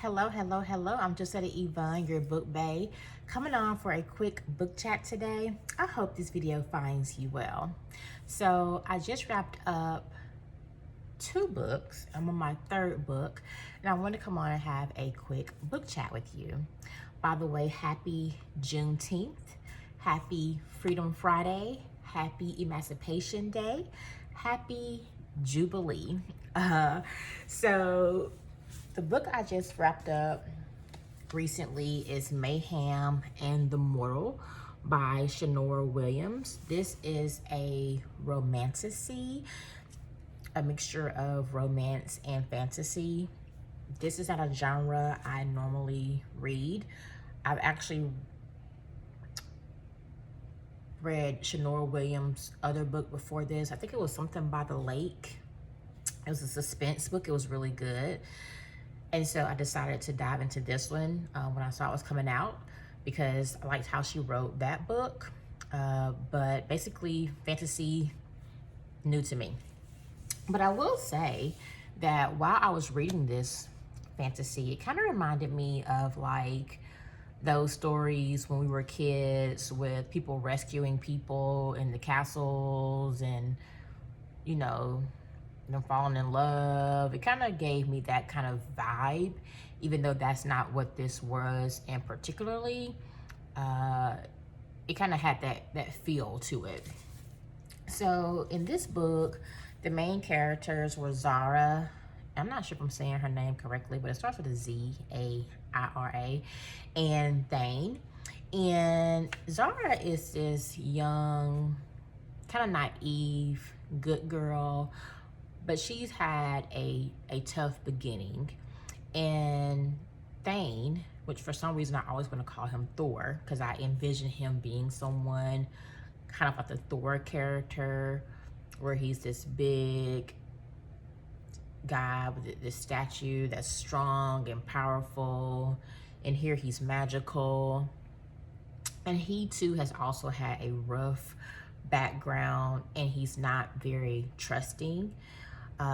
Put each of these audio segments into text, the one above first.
Hello, hello, hello. I'm Josetta Yvonne, your book bae, coming on for a quick book chat today. I hope this video finds you well. So I just wrapped up two books. I'm on my third book, and I want to come on and have a quick book chat with you. By the way, happy Juneteenth, happy Freedom Friday, happy Emancipation Day, happy Jubilee. So the book I just wrapped up recently is Mayhem and the Mortal by Shanora Williams. This is a romantasy, a mixture of romance and fantasy. This is not a genre I normally read. I've actually read Shanora Williams' other book before this. I think it was Something by the Lake. It was a suspense book. It was really good. And so I decided to dive into this one when I saw it was coming out because I liked how she wrote that book. But basically, fantasy, new to me. But I will say that while I was reading this fantasy, it kind of reminded me of like those stories when we were kids with people rescuing people in the castles and, you know, them falling in love. It kind of gave me that kind of vibe, even though that's not what this was. And particularly, it kind of had that feel to it. So in this book, the main characters were Zara. I'm not sure if I'm saying her name correctly, but it starts with a Z, A-I-R-A, and Thane. And Zara is this young, kind of naive, good girl, but she's had a tough beginning. And Thane, which for some reason I always want to call him Thor, because I envision him being someone kind of like the Thor character, where he's this big guy with this statue that's strong and powerful. And here he's magical. And he too has also had a rough background, and he's not very trusting.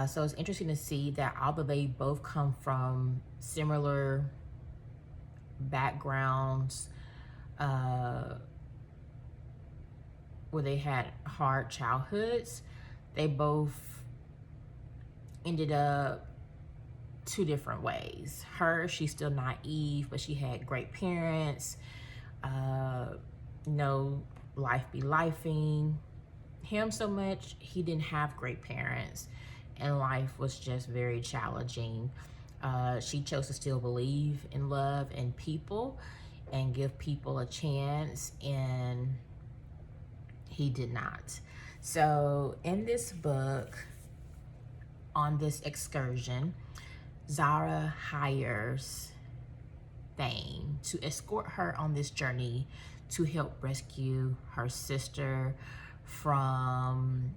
So it's interesting to see that although they both come from similar backgrounds, where they had hard childhoods, they both ended up two different ways. Her, she's still naive, but she had great parents, no life be lifing. Him so much, he didn't have great parents, and life was just very challenging. She chose to still believe in love and people and give people a chance, and he did not. So in this book, on this excursion, Zara hires Thane to escort her on this journey to help rescue her sister from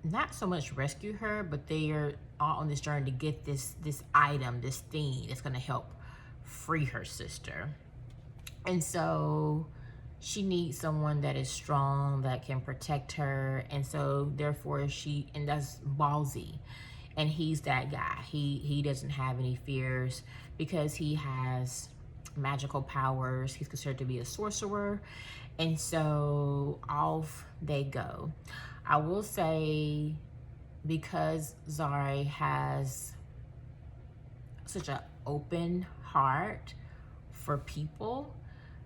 not so much rescue her, but they are all on this journey to get this item, this thing that's going to help free her sister. And so she needs someone that is strong, that can protect her. And so therefore and that's ballsy. And he's that guy. He doesn't have any fears because he has magical powers. He's considered to be a sorcerer. And so off they go. I will say, because Zara has such an open heart for people,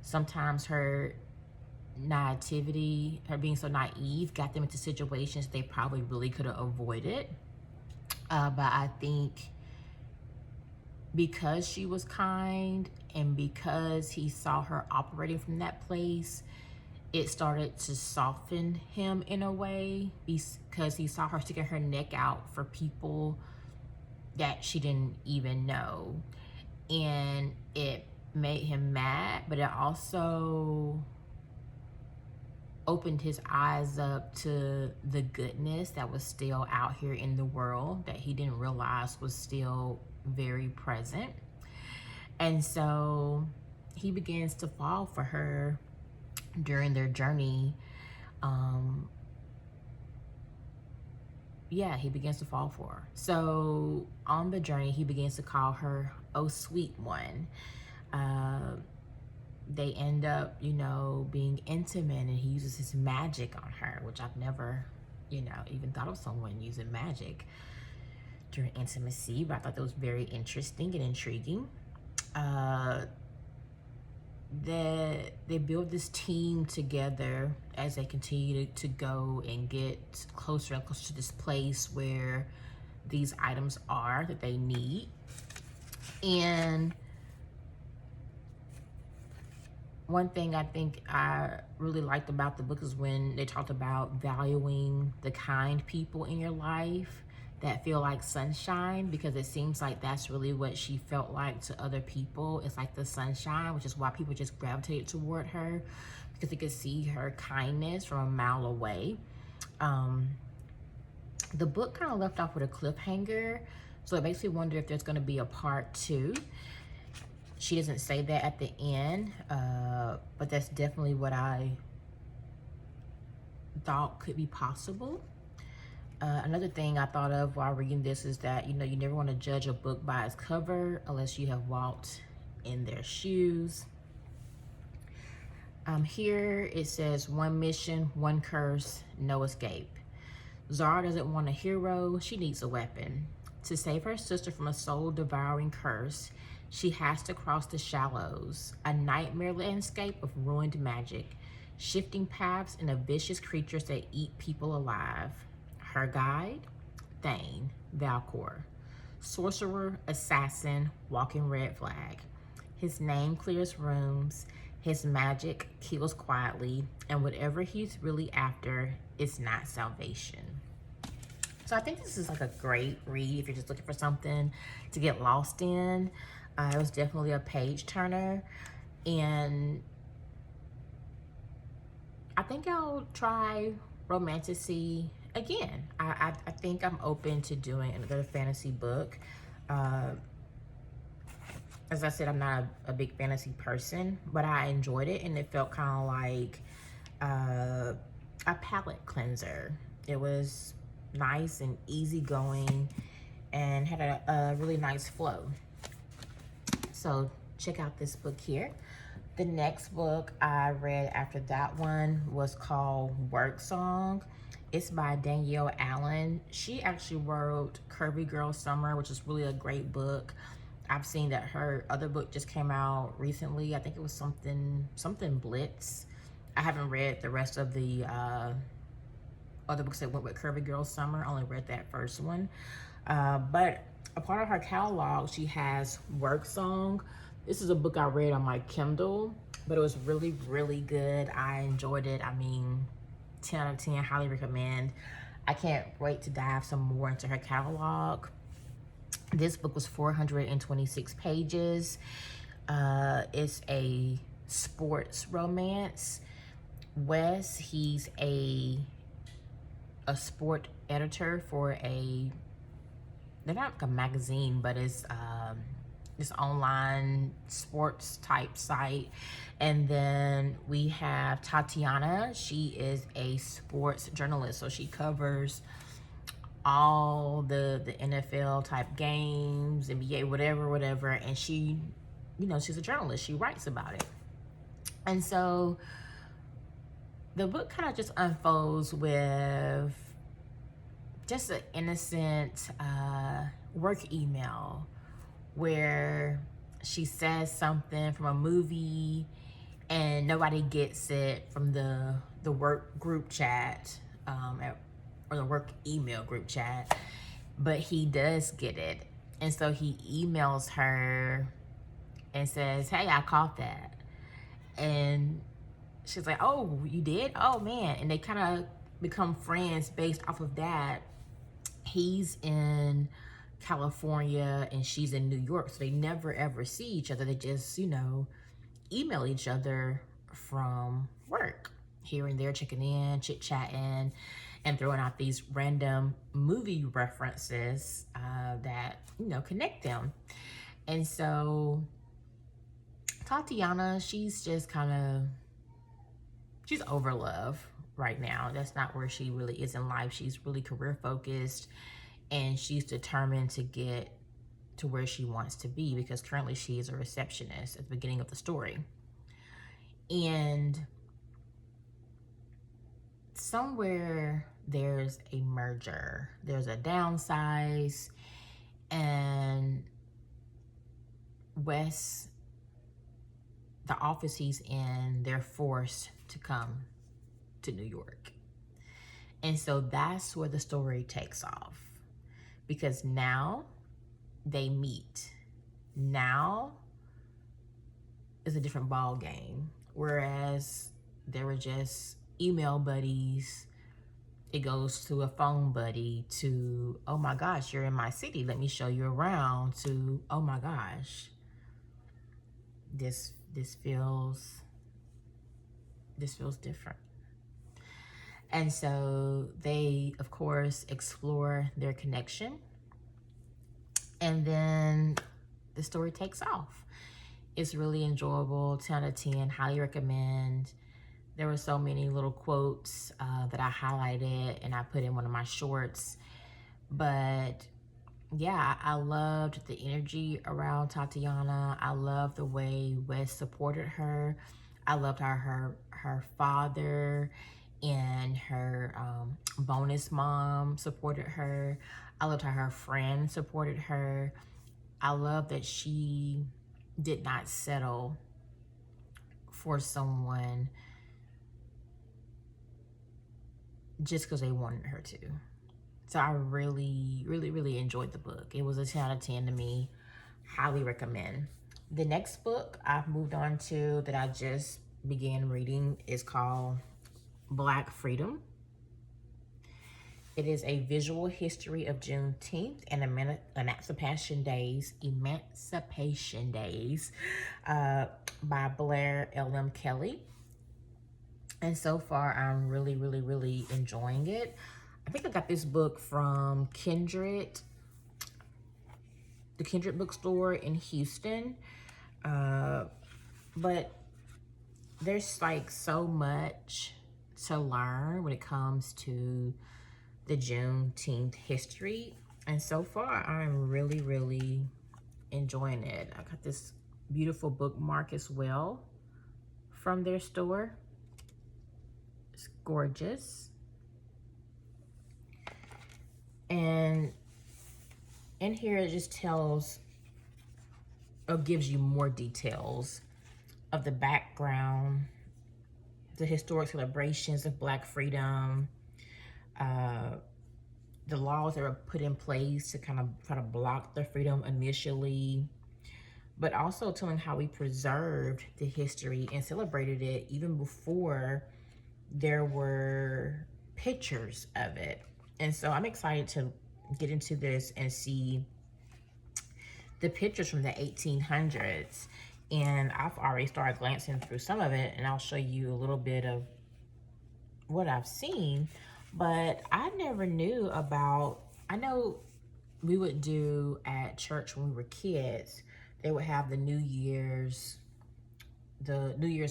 sometimes her naivety, her being so naive, got them into situations they probably really could have avoided. But I think because she was kind and because he saw her operating from that place, it started to soften him in a way, because he saw her sticking her neck out for people that she didn't even know. And it made him mad, but it also opened his eyes up to the goodness that was still out here in the world that he didn't realize was still very present. And so he begins to fall for her during their journey, yeah, he begins to fall for her. So on the journey, he begins to call her, "Oh, sweet one." Uh, they end up, being intimate, and he uses his magic on her, which I've never, even thought of someone using magic during intimacy, but I thought that was very interesting and intriguing. Uh, that they build this team together as they continue to go and get closer and closer to this place where these items are that they need. And one thing I think I really liked about the book is when they talked about valuing the kind people in your life that feel like sunshine, because it seems like that's really what she felt like to other people. It's like the sunshine, which is why people just gravitated toward her, because they could see her kindness from a mile away. The book kind of left off with a cliffhanger, so it makes me wonder if there's going to be a part 2. She doesn't say that at the end, but that's definitely what I thought could be possible. Another thing I thought of while reading this is that, you never want to judge a book by its cover unless you have walked in their shoes. Here it says, "One mission, one curse, no escape." Zara doesn't want a hero, she needs a weapon. To save her sister from a soul-devouring curse, she has to cross the shallows, a nightmare landscape of ruined magic, shifting paths and of vicious creatures that eat people alive. Her guide, Thane, Valcor. Sorcerer, assassin, walking red flag. His name clears rooms, his magic kills quietly, and whatever he's really after is not salvation. So I think this is like a great read if you're just looking for something to get lost in. It was definitely a page turner, and I think I'll try Romantasy again. I think I'm open to doing another fantasy book. As I said, I'm not a big fantasy person, but I enjoyed it, and it felt kind of like a palate cleanser. It was nice and easygoing and had a really nice flow. So check out this book here. The next book I read after that one was called Work Song. It's by Danielle Allen. She actually wrote Curvy Girl Summer, which is really a great book. I've seen that her other book just came out recently. I think it was something Blitz. I haven't read the rest of the other books that went with Curvy Girl Summer. I only read that first one. But a part of her catalog, she has Work Song. This is a book I read on my Kindle, but it was really, really good. I enjoyed it. I mean, 10 out of 10, highly recommend. I can't wait to dive some more into her catalog. This book was 426 pages. It's a sports romance. Wes, he's a sport editor for they're not like a magazine, but it's this online sports type site. And then we have Tatiana. She is a sports journalist, so she covers all the NFL type games, NBA, whatever, and she, she's a journalist. She writes about it. And so the book kind of just unfolds with just an innocent work email where she says something from a movie and nobody gets it from the work group chat, or the work email group chat, but he does get it. And so he emails her and says, "Hey, I caught that." And she's like, "Oh, you did? Oh, man." And they kind of become friends based off of that. He's in California and she's in New York, so they never ever see each other. They just, email each other from work here and there, checking in, chit-chatting, and throwing out these random movie references that, connect them. And so Tatiana, she's just she's over love right now. That's not where she really is in life. She's really career focused, and she's determined to get to where she wants to be, because currently she is a receptionist at the beginning of the story. And somewhere there's a merger, there's a downsize, and Wes, the office he's in, they're forced to come to New York. And so that's where the story takes off, because now they meet. Now is a different ball game. Whereas they were just email buddies, it goes to a phone buddy, to, oh my gosh, you're in my city, let me show you around, to, oh my gosh, this feels different. And so they, of course, explore their connection, and then the story takes off. It's really enjoyable, 10 out of 10, highly recommend. There were so many little quotes that I highlighted and I put in one of my shorts. But yeah, I loved the energy around Tatiana. I loved the way Wes supported her. I loved how her father and her bonus mom supported her. I loved how her friend supported her. I love that she did not settle for someone just because they wanted her to. So I really, really, really enjoyed the book. It was a 10 out of 10 to me. Highly recommend. The next book I've moved on to that I just began reading is called Black Freedom. It is a visual history of Juneteenth and Emancipation Days, by Blair L.M. Kelly. And so far, I'm really, really, really enjoying it. I think I got this book from Kindred, the Kindred bookstore in Houston. But there's like so much to learn when it comes to the Juneteenth history. And so far, I'm really, really enjoying it. I got this beautiful bookmark as well from their store. It's gorgeous. And in here, it just tells or gives you more details of the background, the historic celebrations of Black freedom, the laws that were put in place to kind of try to block the freedom initially, but also telling how we preserved the history and celebrated it even before there were pictures of it. And so I'm excited to get into this and see the pictures from the 1800s. And I've already started glancing through some of it, and I'll show you a little bit of what I've seen. But I never knew about, I know we would do at church when we were kids, they would have the New Year's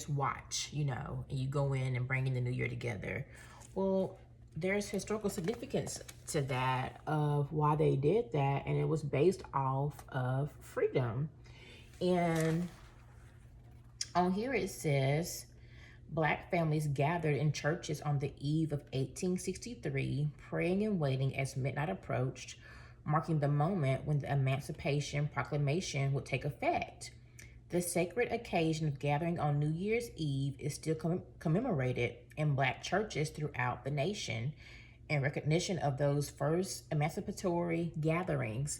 watch, you know, and you go in and bring in the new year together. Well, there's historical significance to that, of why they did that, and it was based off of freedom. And on here it says, Black families gathered in churches on the eve of 1863, praying and waiting as midnight approached, marking the moment when the Emancipation Proclamation would take effect. The sacred occasion of gathering on New Year's Eve is still commemorated in Black churches throughout the nation in recognition of those first emancipatory gatherings.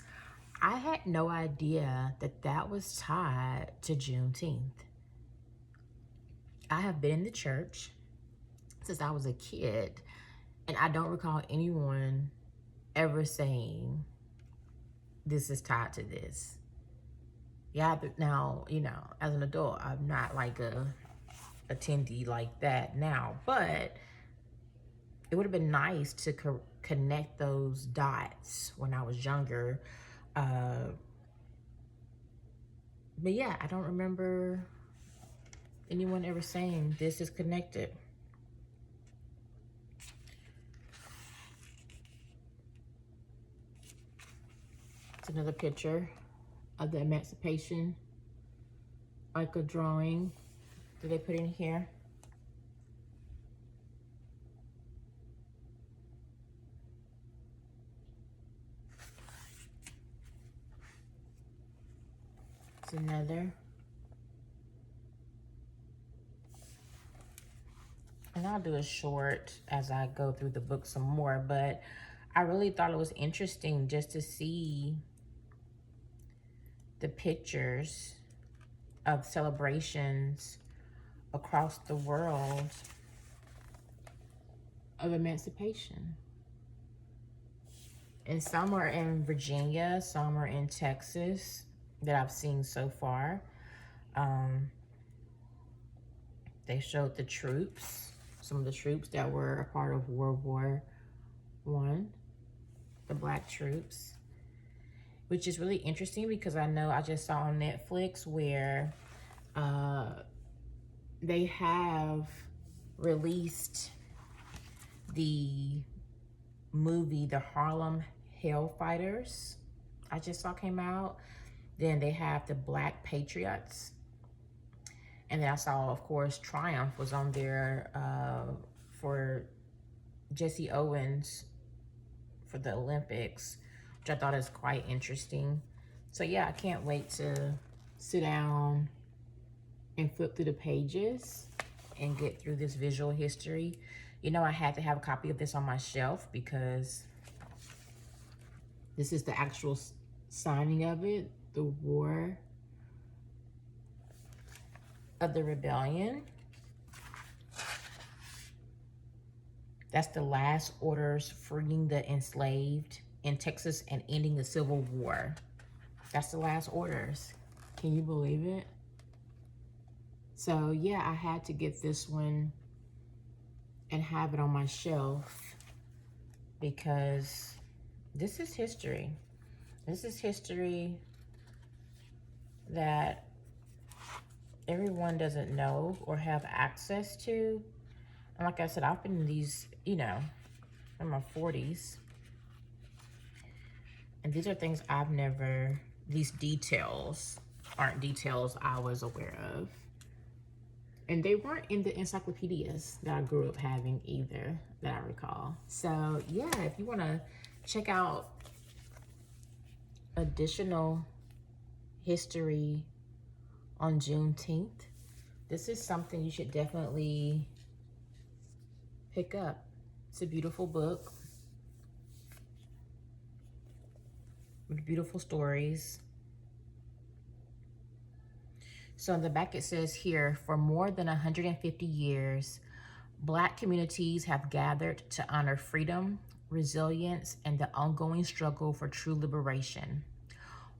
I had no idea that that was tied to Juneteenth. I have been in the church since I was a kid, and I don't recall anyone ever saying this is tied to this. Yeah, but now, you know, as an adult, I'm not like a attendee like that now, but it would have been nice to connect those dots when I was younger. But yeah, I don't remember anyone ever saying this is connected. It's another picture of the Emancipation, like a drawing that they put in here. It's another. And I'll do a short as I go through the book some more, but I really thought it was interesting just to see the pictures of celebrations across the world of emancipation. And some are in Virginia, some are in Texas that I've seen so far. They showed the troops, some of the troops that were a part of World War I, the Black troops, which is really interesting because I know I just saw on Netflix where they have released the movie, The Harlem Hellfighters, I just saw came out. Then they have the Black Patriots. And then I saw, of course, Triumph was on there for Jesse Owens for the Olympics, which I thought is quite interesting. So yeah, I can't wait to sit down and flip through the pages and get through this visual history. You know, I had to have a copy of this on my shelf because this is the actual signing of it, the War of the Rebellion. That's the last orders freeing the enslaved in Texas and ending the Civil War. That's the last orders. Can you believe it? So yeah, I had to get this one and have it on my shelf because this is history. This is history that everyone doesn't know or have access to. And like I said, I've been in these, you know, in my 40s. And these are things I've never, these details aren't details I was aware of. And they weren't in the encyclopedias that I grew up having either, that I recall. So yeah, if you want to check out additional history on Juneteenth, this is something you should definitely pick up. It's a beautiful book with beautiful stories. So in the back it says here, for more than 150 years, Black communities have gathered to honor freedom, resilience, and the ongoing struggle for true liberation.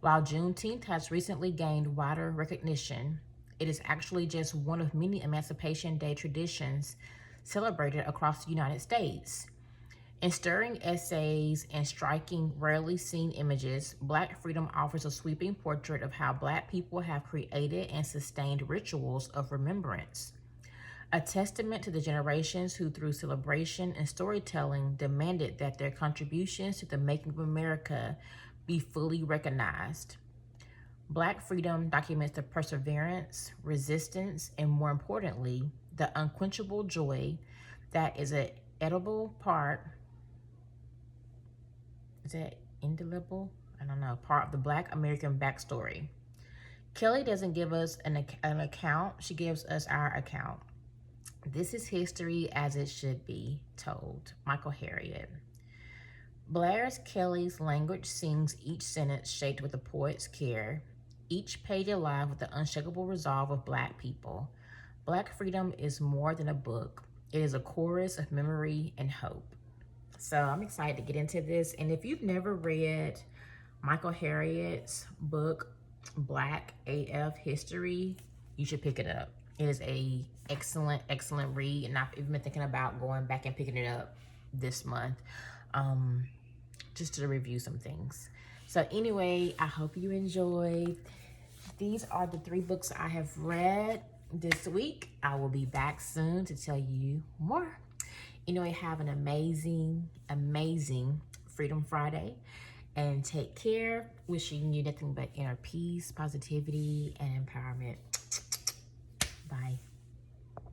While Juneteenth has recently gained wider recognition, it is actually just one of many Emancipation Day traditions celebrated across the United States. In stirring essays and striking, rarely seen images, Black Freedom offers a sweeping portrait of how Black people have created and sustained rituals of remembrance, a testament to the generations who, through celebration and storytelling, demanded that their contributions to the making of America be fully recognized. Black Freedom documents the perseverance, resistance, and more importantly, the unquenchable joy that is an edible part, is that indelible? I don't know, part of the Black American backstory. Kelly doesn't give us an account, she gives us our account. This is history as it should be told. Michael Harriot. Blair's Kelly's language sings each sentence shaped with a poet's care, each page alive with the unshakable resolve of Black people. Black Freedom is more than a book. It is a chorus of memory and hope. So I'm excited to get into this. And if you've never read Michael Harriot's book, Black AF History, you should pick it up. It is a excellent, excellent read. And I've even been thinking about going back and picking it up this month, just to review some things. So anyway, I hope you enjoyed. These are the 3 books I have read this week. I will be back soon to tell you more. Anyway, have an amazing, amazing Freedom Friday. and take care. Wishing you nothing but inner peace, positivity, and empowerment.